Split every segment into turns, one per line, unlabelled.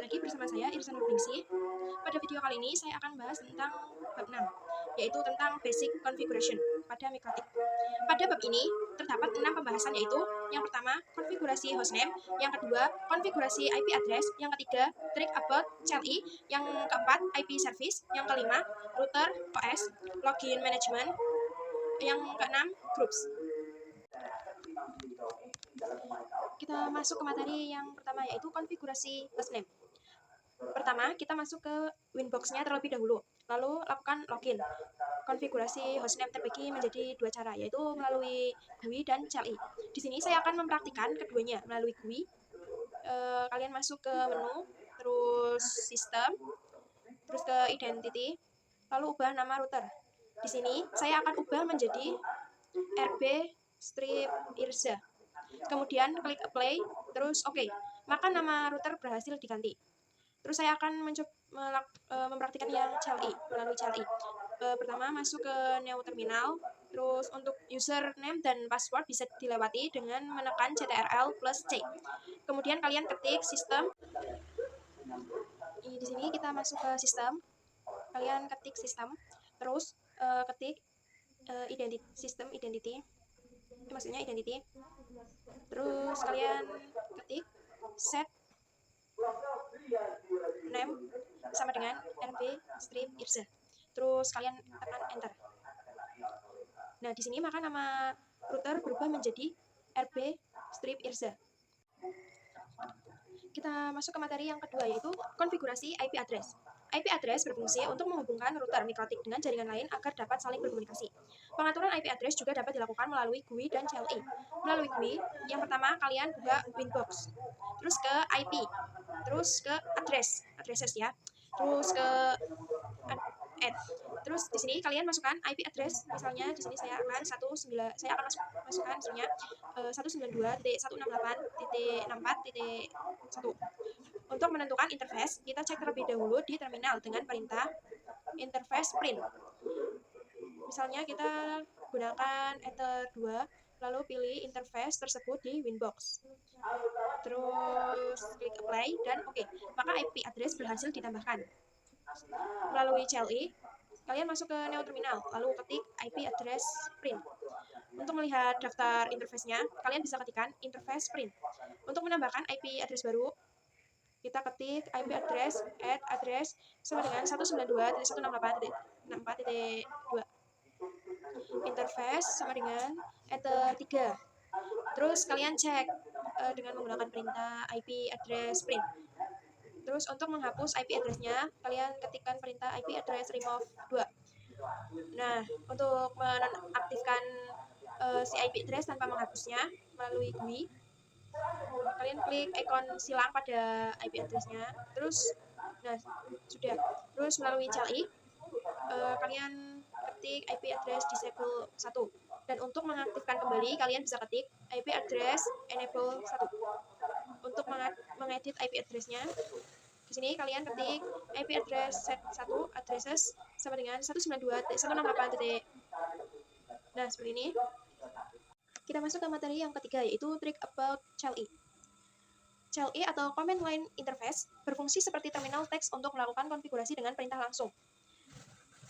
lagi bersama saya Irsa Nurningsih. Pada video kali ini saya akan bahas tentang bab 6, yaitu tentang basic configuration pada Mikrotik. Pada bab ini terdapat 6 pembahasan, yaitu yang pertama konfigurasi hostname, yang kedua konfigurasi IP address, yang ketiga trick about CLI, yang keempat IP service, yang kelima router OS, login management, yang keenam groups. Kita masuk ke materi yang pertama, yaitu konfigurasi hostname. Pertama, kita masuk ke Winbox-nya terlebih dahulu, lalu lakukan login. Konfigurasi hostname terbagi menjadi dua cara, yaitu melalui GUI dan CLI. Di sini saya akan mempraktikkan keduanya melalui GUI. Kalian masuk ke menu, terus sistem, terus ke identity, lalu ubah nama router. Di sini saya akan ubah menjadi RB-Irsa. Kemudian klik apply, terus oke. Maka nama router berhasil diganti. Terus saya akan mempraktikkan yang CLI melalui CLI. Pertama masuk ke Neo Terminal, terus untuk username dan password bisa dilewati dengan menekan CTRL+C. Kemudian kalian ketik sistem. Di sini kita masuk ke sistem. Kalian ketik sistem, terus ketik sistem identity. Maksudnya identity. Terus kalian ketik set name sama dengan RB-Irsa. Terus kalian tekan enter. Nah, di sini maka nama router berubah menjadi RB-Irsa. Kita masuk ke materi yang kedua, yaitu konfigurasi IP address. IP address berfungsi untuk menghubungkan router Mikrotik dengan jaringan lain agar dapat saling berkomunikasi. Pengaturan IP address juga dapat dilakukan melalui GUI dan CLI. Melalui GUI, yang pertama kalian buka Winbox, terus ke IP, terus ke addresses ya, terus ke add. Terus di sini kalian masukkan IP address, misalnya di sini saya akan masukkan misalnya 192.168.64.1. Untuk menentukan interface, kita cek terlebih dahulu di terminal dengan perintah interface print. Misalnya kita gunakan Ether 2, lalu pilih interface tersebut di Winbox. Terus klik apply dan oke. Maka IP address berhasil ditambahkan. Melalui CLI, kalian masuk ke Neo Terminal, lalu ketik IP address print. Untuk melihat daftar interface-nya, kalian bisa ketikkan interface print. Untuk menambahkan IP address baru, kita ketik IP address add address sama dengan 192.168.64.2. Interface sama dengan Ether 3. Terus kalian cek dengan menggunakan perintah IP address print. Terus untuk menghapus IP address-nya, kalian ketikkan perintah IP address remove 2. Nah, untuk menonaktifkan si IP address tanpa menghapusnya melalui GUI, kalian klik ikon silang pada IP address-nya, terus nah sudah. Terus melalui CLI, kalian ketik IP address disable 1. Dan untuk mengaktifkan kembali, kalian bisa ketik IP address enable 1. Untuk mengedit IP address-nya, di sini kalian ketik IP address set 1 addresses sama dengan 192.168. Nah, seperti ini. Kita masuk ke materi yang ketiga, yaitu trick about CLI. CLI atau Command Line Interface berfungsi seperti terminal teks untuk melakukan konfigurasi dengan perintah langsung.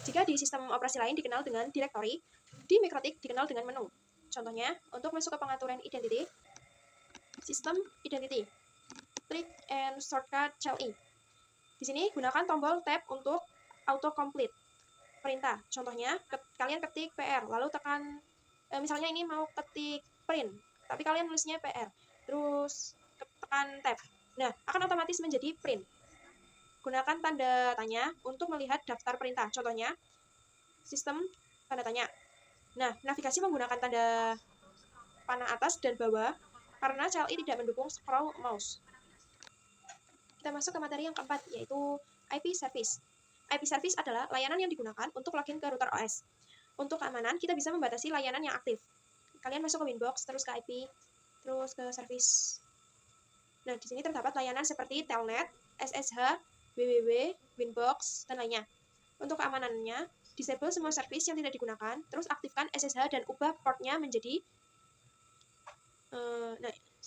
Jika di sistem operasi lain dikenal dengan directory, di Mikrotik dikenal dengan menu. Contohnya, untuk masuk ke pengaturan identity, sistem identity, trick and shortcut CLI. Di sini gunakan tombol tab untuk autocomplete perintah. Contohnya, kalian ketik PR, lalu tekan, misalnya ini mau ketik print, tapi kalian nulisnya PR, terus tekan tab. Nah, akan otomatis menjadi print. Gunakan tanda tanya untuk melihat daftar perintah. Contohnya, sistem tanda tanya. Nah, navigasi menggunakan tanda panah atas dan bawah karena CLI tidak mendukung scroll mouse. Kita masuk ke materi yang keempat, yaitu IP service. IP service adalah layanan yang digunakan untuk login ke router OS. Untuk keamanan, kita bisa membatasi layanan yang aktif. Kalian masuk ke Winbox, terus ke IP, terus ke service. Nah, di sini terdapat layanan seperti Telnet, SSH, www, Winbox, dan lainnya. Untuk keamanannya, disable semua service yang tidak digunakan, terus aktifkan SSH dan ubah portnya menjadi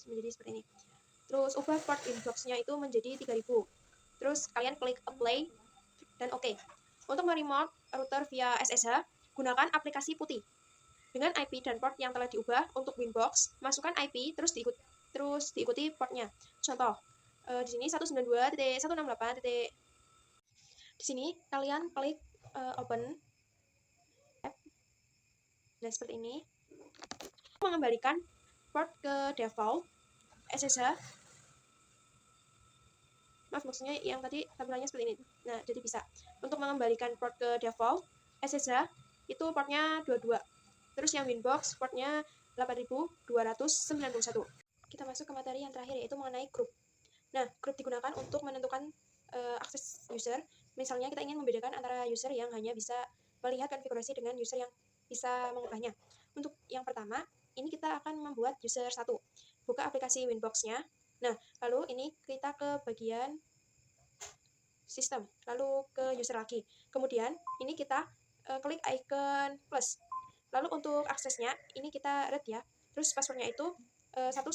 menjadi seperti ini. Terus ubah port inbox-nya itu menjadi 3000. Terus kalian klik apply dan oke. Untuk meremote router via SSH, gunakan aplikasi putih. Dengan IP dan port yang telah diubah untuk Winbox, masukkan IP terus diikuti portnya. Contoh, di sini 192.168. Di sini kalian klik open. Nah, seperti ini. Mengembalikan port ke default SSH. Maaf, maksudnya yang tadi tampilannya seperti ini. Nah, jadi bisa. Untuk mengembalikan port ke default SSH, itu portnya 22. Terus yang Winbox portnya 8291. Kita masuk ke materi yang terakhir, yaitu mengenai group. Nah, group digunakan untuk menentukan akses user. Misalnya kita ingin membedakan antara user yang hanya bisa melihat konfigurasi dengan user yang bisa mengubahnya. Untuk yang pertama, ini kita akan membuat user 1. Buka aplikasi Winbox-nya. Nah, lalu ini kita ke bagian sistem, lalu ke user lagi. Kemudian, ini kita klik icon plus. Lalu untuk aksesnya, ini kita read ya. Terus passwordnya itu 1-5.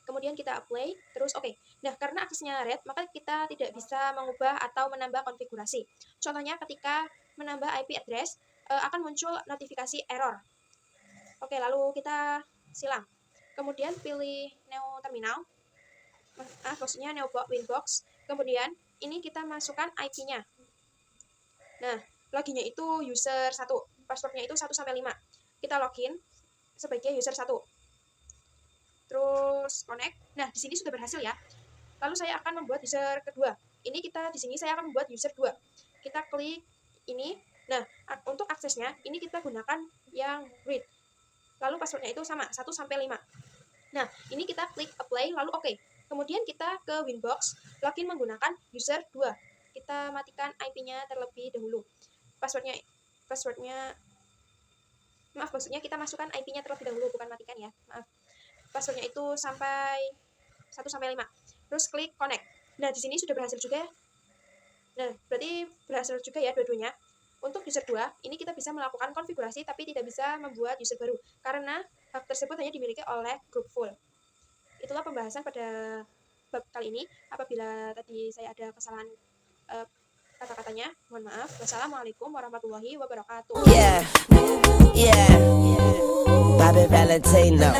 Kemudian kita apply, terus oke. Nah, karena aksesnya read, maka kita tidak bisa mengubah atau menambah konfigurasi. Contohnya ketika menambah IP address, akan muncul notifikasi error. Oke, lalu kita silang. Kemudian pilih Neo Terminal, maksudnya Neo Winbox. Kemudian ini kita masukkan IP-nya. Nah, loginnya itu user 1, passwordnya itu 1-5. Kita login sebagai user 1. Terus connect. Nah, di sini sudah berhasil ya. Lalu saya akan membuat user kedua. Ini di sini saya akan membuat user 2. Kita klik ini. Nah, untuk aksesnya ini kita gunakan yang read. Lalu passwordnya itu sama, 1-5. Nah, ini kita klik apply lalu oke. Kemudian kita ke Winbox, login menggunakan user 2. Kita matikan IP-nya terlebih dahulu. Maksudnya kita masukkan IP-nya terlebih dahulu, bukan matikan ya. Maaf. Passwordnya itu sampai 1-5. Terus klik connect. Nah, di sini sudah berhasil juga. Nah, berarti berhasil juga ya dua-duanya. Untuk user 2, ini kita bisa melakukan konfigurasi tapi tidak bisa membuat user baru karena hak tersebut hanya dimiliki oleh grup full. Itulah pembahasan pada bab kali ini. Apabila tadi saya ada kesalahan kata-katanya, mohon maaf. Wassalamualaikum warahmatullahi wabarakatuh.
Bobby Valentino.